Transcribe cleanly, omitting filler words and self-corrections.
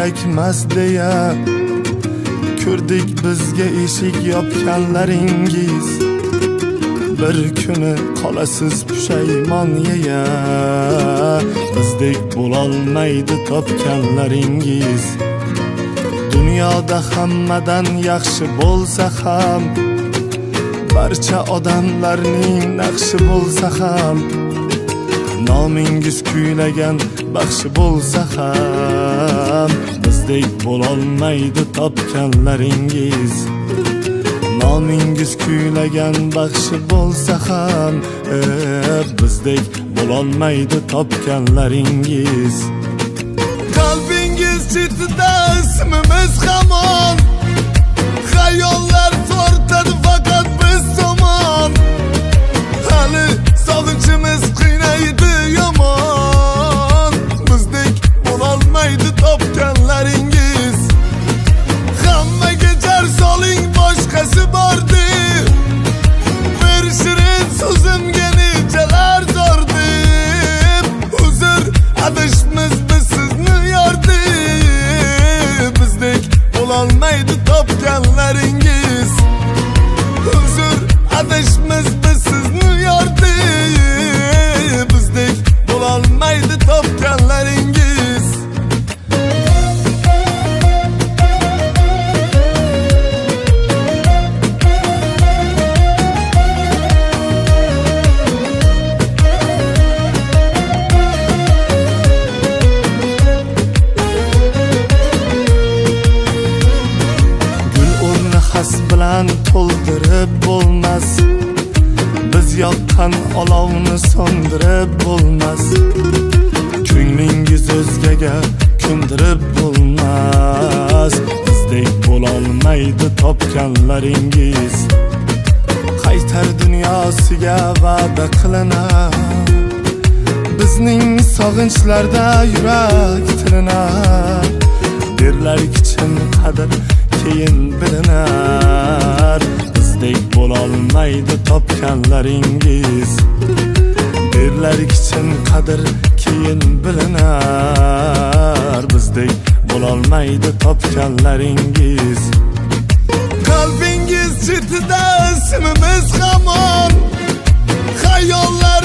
kerakmas deya ko'rdik bizga eshik yopganlaringiz. Bir kuni qolasiz pushaymon yeya, bizdek bo'lolmaydi topganlaringiz. Dunyoda hammadan yaxshi bo'lsa ham, barcha odamlarning naqshi bo'lsa ham, nomingiz kuylagan baxshi bo'lsa ham, bizdek bo'lolmaydi topganlaringiz. Nomingiz kuylagan baxshi bo'lsa ham, bizdek bo'lolmaydi topganlaringiz. Qalbingiz chetida ismimiz hamon, xayollar tortadi faqat biz tomon. Hali sog'inchimiz qiynaydi yomon, bizdek bo'lolmaydi topganlaringiz. Hammaga jar soling boshqasi bor deb, bir shirin so'zimga nechalar zor deb, uzr adashmiz biz sizni yor deb, bizdek bo'lolmaydi topganlaringiz. Uzr adashmiz biz sizni yor deb, bizdek bo'lolmaydi topganlaringiz. Bilan to'ldirib bo'lmas, biz yoqqan olovni so'ndirib bo'lmas. Ko'nglingiz o'zgaga ko'ndirib bo'lmas, bizdek bo'lolmaydi topganlaringiz. Qaytar dunyosiga va'da qilinar, bizning sog'inchlarda yurak tilinar. Derlar chin qadr keyin bilinar, bizdek bo'lolmaydi topganlaringiz. Derlar chin qadr keyin bilinar, bizdek bo'lolmaydi topganlaringiz. Qalbingiz chetida ismimiz hamon, xayollar